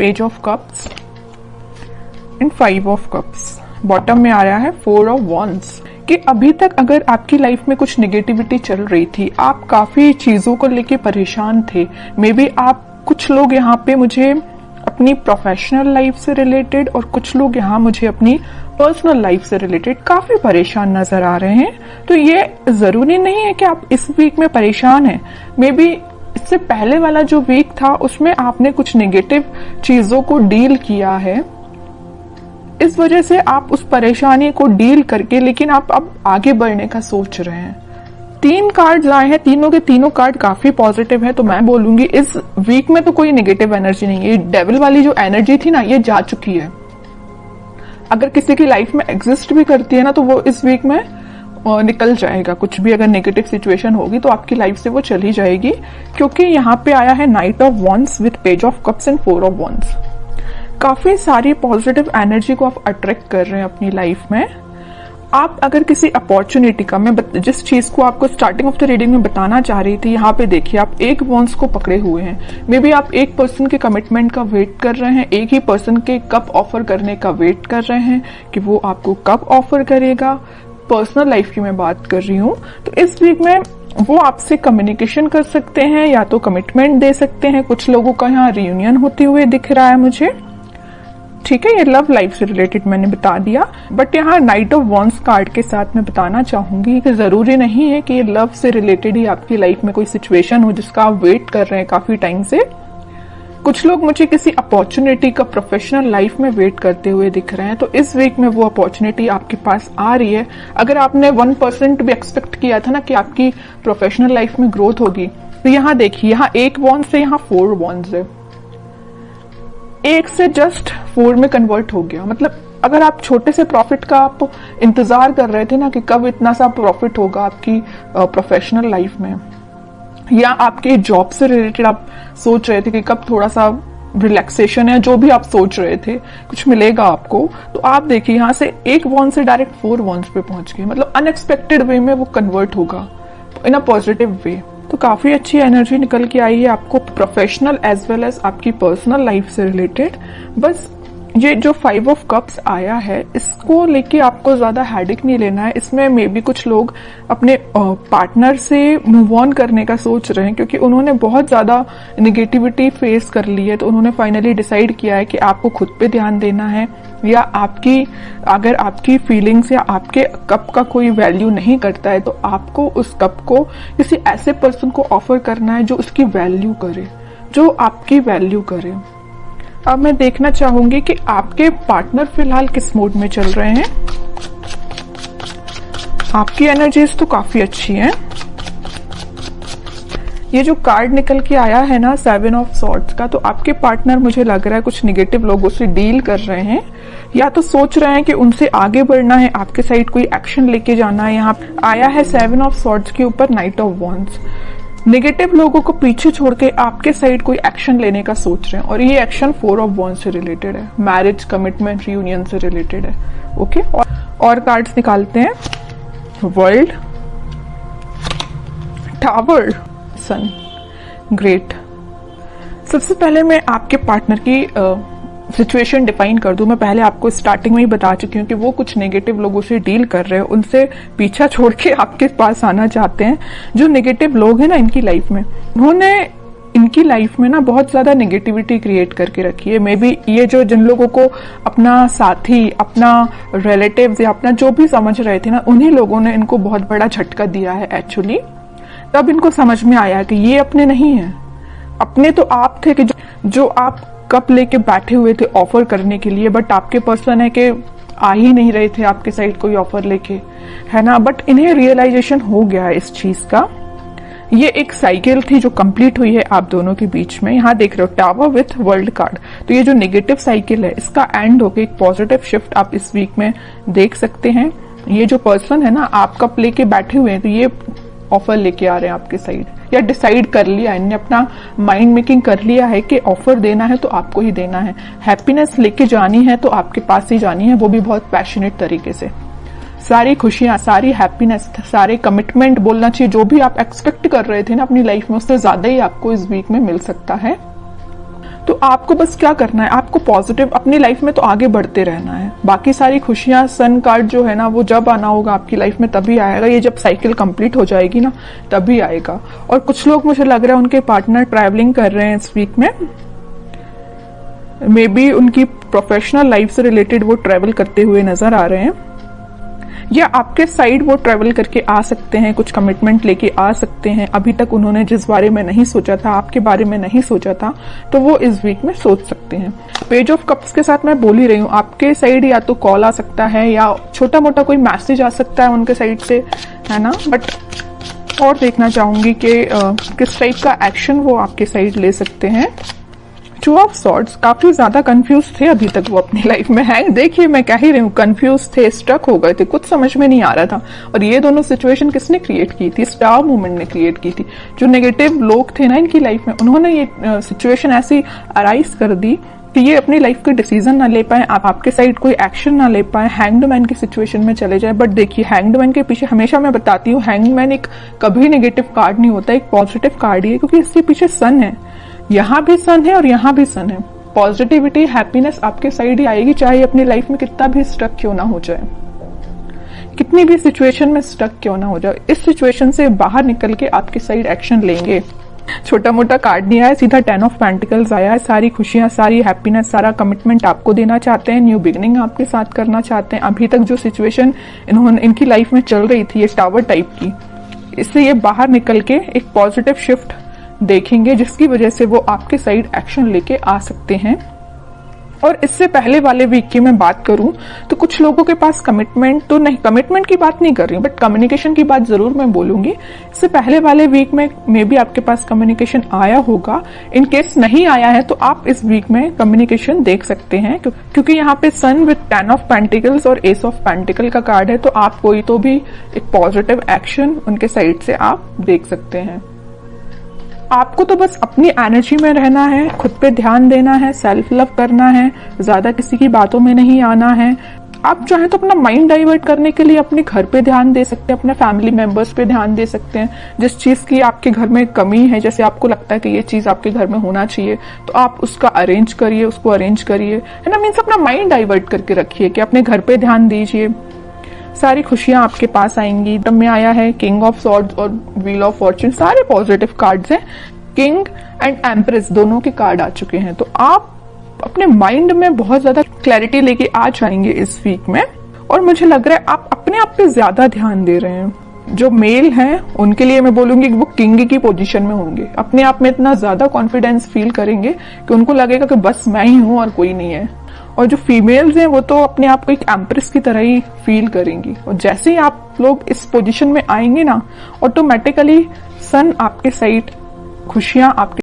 Page of cups and 5 of cups. Bottom में आ रहा है 4 ऑफ वॉन्ड्स कि अभी तक अगर आपकी लाइफ में कुछ नेगेटिविटी चल रही थी, आप काफी चीजों को लेके परेशान थे, मे बी आप कुछ लोग यहाँ पे मुझे अपनी प्रोफेशनल लाइफ से रिलेटेड और कुछ लोग यहाँ मुझे अपनी पर्सनल लाइफ से रिलेटेड काफी परेशान नजर आ रहे हैं। तो ये जरूरी नहीं है कि आप इस वीक में परेशान हैं, मे बी इससे पहले वाला जो वीक था उसमें आपने कुछ नेगेटिव चीजों को डील किया है, इस वजह से आप उस परेशानी को डील करके लेकिन आप अब आगे बढ़ने का सोच रहे हैं। 3 कार्ड्स आए हैं, तीनों के तीनों कार्ड काफी पॉजिटिव है, तो मैं बोलूंगी इस वीक में तो कोई नेगेटिव एनर्जी नहीं है। डेविल वाली जो एनर्जी थी ना, ये जा चुकी है। अगर किसी की लाइफ में एग्जिस्ट भी करती है ना, तो वो इस वीक में निकल जाएगा। कुछ भी अगर नेगेटिव सिचुएशन होगी तो आपकी लाइफ से वो चली जाएगी, क्योंकि यहाँ पे आया है night of wands with page of cups and 4 of wands. काफी सारी पॉजिटिव एनर्जी को आप अट्रैक्ट कर रहे हैं अपनी लाइफ में। आप अगर किसी अपॉर्चुनिटी का, मैं जिस चीज को आपको स्टार्टिंग ऑफ द रीडिंग में बताना चाह रही थी, यहाँ पे देखिए आप एक वॉन्ड्स को पकड़े हुए हैं। मे बी आप एक पर्सन के कमिटमेंट का वेट कर रहे हैं, एक ही पर्सन के कब ऑफर करने का वेट कर रहे हैं कि वो आपको कब ऑफर करेगा। पर्सनल लाइफ की मैं बात कर रही हूँ। तो इस वीक में वो आपसे कम्युनिकेशन कर सकते हैं या तो कमिटमेंट दे सकते हैं। कुछ लोगों का यहाँ रियूनियन होते हुए दिख रहा है मुझे, ठीक है। ये लव लाइफ से रिलेटेड मैंने बता दिया, बट यहाँ नाइट ऑफ वॉन्ड्स कार्ड के साथ मैं बताना चाहूंगी कि जरूरी नहीं है कि ये लव से रिलेटेड ही आपकी लाइफ में कोई सिचुएशन हो जिसका आप वेट कर रहे हैं काफी टाइम से। कुछ लोग मुझे किसी अपॉर्चुनिटी का प्रोफेशनल लाइफ में वेट करते हुए दिख रहे हैं, तो इस वीक में वो अपॉर्चुनिटी आपके पास आ रही है। अगर आपने 1% भी एक्सपेक्ट किया था ना कि आपकी प्रोफेशनल लाइफ में ग्रोथ होगी, तो यहाँ देखिए, यहाँ 1 वॉन्ड से यहाँ 4 वॉन्ड्स है, 1 से जस्ट 4 में कन्वर्ट हो गया। मतलब अगर आप छोटे से प्रॉफिट का आप इंतजार कर रहे थे ना कि कब इतना सा प्रॉफिट होगा आपकी प्रोफेशनल लाइफ में, या आपके जॉब से रिलेटेड आप सोच रहे थे कि कब थोड़ा सा रिलैक्सेशन है, जो भी आप सोच रहे थे कुछ मिलेगा आपको, तो आप देखिए यहाँ से 1 वॉन्ड से डायरेक्ट 4 वॉन्ड्स पे पहुंच गए। मतलब अनएक्सपेक्टेड वे में वो कन्वर्ट होगा इन अ पॉजिटिव वे। तो काफी अच्छी एनर्जी निकल के आई है आपको प्रोफेशनल एज वेल एज आपकी पर्सनल लाइफ से रिलेटेड। बस ये जो 5 ऑफ कप्स आया है, इसको लेके आपको ज्यादा हेडेक नहीं लेना है। इसमें मे बी कुछ लोग अपने पार्टनर से मूव ऑन करने का सोच रहे हैं, क्योंकि उन्होंने बहुत ज्यादा नेगेटिविटी फेस कर ली है। तो उन्होंने फाइनली डिसाइड किया है कि आपको खुद पे ध्यान देना है, या अगर आपकी फीलिंग्स या आपके कप का कोई वैल्यू नहीं करता है, तो आपको उस कप को किसी ऐसे पर्सन को ऑफर करना है जो उसकी वैल्यू करे, जो आपकी वैल्यू करे। अब मैं देखना चाहूंगी कि आपके पार्टनर फिलहाल किस मूड में चल रहे हैं। आपकी एनर्जीज तो काफी अच्छी हैं। ये जो कार्ड निकल के आया है ना 7 ऑफ सॉर्ड्स का, तो आपके पार्टनर मुझे लग रहा है कुछ नेगेटिव लोगों से डील कर रहे हैं, या तो सोच रहे हैं कि उनसे आगे बढ़ना है, आपके साइड कोई एक्शन लेके जाना है। यहाँ आया है 7 ऑफ सॉर्ड्स के ऊपर नाइट ऑफ वॉन्ड्स। नेगेटिव लोगों को पीछे छोड़ के आपके साइड कोई एक्शन लेने का सोच रहे हैं, और ये एक्शन 4 ऑफ वॉन्ड्स से रिलेटेड है, मैरिज, कमिटमेंट, रियूनियन से रिलेटेड है। ओके, और कार्ड्स निकालते हैं। वर्ल्ड, टावर, सन, ग्रेट। सबसे पहले मैं आपके पार्टनर की सिचुएशन डिफाइन कर दूं। मैं पहले आपको स्टार्टिंग में ही बता चुकी हूँ कि वो कुछ नेगेटिव लोगों से डील कर रहे हैं, उनसे पीछा छोड़ के आपके पास आना चाहते हैं। जो नेगेटिव लोग हैं ना इनकी लाइफ में, उन्होंने इनकी लाइफ में ना बहुत ज्यादा नेगेटिविटी क्रिएट करके रखी है। मे बी ये जो जिन लोगों को अपना साथी, अपना रिलेटिव्स या अपना जो भी समझ रहे थे ना, उन्हीं लोगों ने इनको बहुत बड़ा झटका दिया है एक्चुअली। तब इनको समझ में आया कि ये अपने नहीं है, अपने तो आप थे कि जो आप कप लेके बैठे हुए थे ऑफर करने के लिए, बट आपके पर्सन है कि आ ही नहीं रहे थे आपके साइड कोई ऑफर लेके, है ना। बट इन्हें रियलाइजेशन हो गया है इस चीज का। ये एक साइकिल थी जो कंप्लीट हुई है आप दोनों के बीच में। यहाँ देख रहे हो टावर विथ वर्ल्ड कार्ड, तो ये जो नेगेटिव साइकिल है इसका एंड होके एक पॉजिटिव शिफ्ट आप इस वीक में देख सकते हैं। ये जो पर्सन है ना, आप कप लेके बैठे हुए हैं, तो ये ऑफर लेके आ रहे हैं आपके साइड, या डिसाइड कर लिया है, इन्हें अपना माइंड मेकिंग कर लिया है कि ऑफर देना है तो आपको ही देना है, हैप्पीनेस लेके जानी है तो आपके पास ही जानी है, वो भी बहुत पैशनेट तरीके से। सारी खुशियां, सारी हैप्पीनेस, सारे कमिटमेंट बोलना चाहिए, जो भी आप एक्सपेक्ट कर रहे थे ना अपनी लाइफ में, उससे ज्यादा ही आपको इस वीक में मिल सकता है। तो आपको बस क्या करना है, आपको पॉजिटिव अपनी लाइफ में तो आगे बढ़ते रहना है। बाकी सारी खुशियां, सन कार्ड जो है ना, वो जब आना होगा आपकी लाइफ में तभी आएगा। ये जब साइकिल कंप्लीट हो जाएगी ना तभी आएगा। और कुछ लोग, मुझे लग रहा है उनके पार्टनर ट्रैवलिंग कर रहे हैं इस वीक में, मे बी उनकी प्रोफेशनल लाइफ से रिलेटेड वो ट्रैवल करते हुए नजर आ रहे हैं, या आपके साइड वो ट्रैवल करके आ सकते हैं, कुछ कमिटमेंट लेके आ सकते हैं। अभी तक उन्होंने जिस बारे में नहीं सोचा था, आपके बारे में नहीं सोचा था, तो वो इस वीक में सोच सकते हैं। पेज ऑफ कप्स के साथ मैं बोल ही रही हूँ, आपके साइड या तो कॉल आ सकता है या छोटा मोटा कोई मैसेज आ सकता है उनके साइड से, है ना। बट और देखना चाहूंगी कि किस टाइप का एक्शन वो आपके साइड ले सकते हैं। टू ऑफ सॉर्ड्स, काफी ज्यादा कंफ्यूज थे अभी तक वो अपनी लाइफ में है। देखिए मैं कह ही रही हूँ, कंफ्यूज थे, स्टक हो गए थे, कुछ समझ में नहीं आ रहा था। और ये दोनों सिचुएशन किसने क्रिएट की थी? स्टार मूवमेंट ने क्रिएट की थी। जो नेगेटिव लोग थे ना इनकी लाइफ में, उन्होंने ये सिचुएशन ऐसी अराइज कर दी कि ये अपनी लाइफ के डिसीजन ना ले पाए, आपके साइड कोई एक्शन ना ले पाए, हैंग्ड मैन की सिचुएशन में चले जाए। बट देखिए, हैंग्ड मैन के पीछे हमेशा मैं बताती हूँ, हैंग्ड मैन एक कभी नेगेटिव कार्ड नहीं होता, एक पॉजिटिव कार्ड ही है, क्योंकि इसके पीछे सन है। यहाँ भी सन है और यहाँ भी सन है। पॉजिटिविटी, हैप्पीनेस आपके साइड ही आएगी, चाहे अपनी लाइफ में कितना भी स्टक क्यों ना हो जाए, कितनी भी सिचुएशन में स्टक क्यों ना हो जाए, इस सिचुएशन से बाहर निकल के आपके साइड एक्शन लेंगे। छोटा मोटा कार्ड नहीं आया, सीधा 10 ऑफ पेंटिकल्स आया है। सारी खुशियां, सारी हैप्पीनेस, सारा कमिटमेंट आपको देना चाहते हैं, न्यू बिगनिंग आपके साथ करना चाहते हैं। अभी तक जो सिचुएशन इनकी लाइफ में चल रही थी, ये टावर टाइप की, इससे ये बाहर निकल के एक पॉजिटिव शिफ्ट देखेंगे, जिसकी वजह से वो आपके साइड एक्शन लेके आ सकते हैं। और इससे पहले वाले वीक की मैं बात करूं तो कुछ लोगों के पास कमिटमेंट तो नहीं, कमिटमेंट की बात नहीं कर रही हूं, बट कम्युनिकेशन की बात जरूर मैं बोलूंगी। इससे पहले वाले वीक में मे बी आपके पास कम्युनिकेशन आया होगा। इन केस नहीं आया है तो आप इस वीक में कम्युनिकेशन देख सकते हैं, क्योंकि यहाँ पे सन विद 10 ऑफ पेंटिकल्स और एस ऑफ पेंटिकल का कार्ड है, तो आप कोई तो भी एक पॉजिटिव एक्शन उनके साइड से आप देख सकते हैं। आपको तो बस अपनी एनर्जी में रहना है, खुद पे ध्यान देना है, सेल्फ लव करना है, ज्यादा किसी की बातों में नहीं आना है। आप चाहें तो अपना माइंड डाइवर्ट करने के लिए अपने घर पे ध्यान दे सकते हैं, अपने फैमिली मेंबर्स पे ध्यान दे सकते हैं। जिस चीज की आपके घर में कमी है, जैसे आपको लगता है कि ये चीज आपके घर में होना चाहिए, तो आप उसका अरेंज करिए, उसको अरेंज करिए, है ना। मीन्स अपना माइंड डाइवर्ट करके रखिए कि अपने घर पे ध्यान दीजिए। सारी खुशियां आपके पास आएंगी। तब में आया है किंग ऑफ सॉर्ड्स और व्हील ऑफ फॉर्च्यून, सारे पॉजिटिव कार्ड्स हैं। किंग एंड एम्प्रेस दोनों के कार्ड आ चुके हैं, तो आप अपने माइंड में बहुत ज्यादा क्लैरिटी लेके आ जाएंगे इस वीक में। और मुझे लग रहा है आप अपने आप पे ज्यादा ध्यान दे रहे हैं। जो मेल हैं उनके लिए मैं बोलूंगी कि वो किंग की पोजीशन में होंगे, अपने आप में इतना ज्यादा कॉन्फिडेंस फील करेंगे कि उनको लगेगा कि बस मैं ही हूं और कोई नहीं है। और जो फीमेल्स हैं वो तो अपने आप को एक एम्प्रेस की तरह ही फील करेंगी। और जैसे ही आप लोग इस पोजीशन में आएंगे ना, ऑटोमेटिकली सन आपके साइड, खुशियां आपके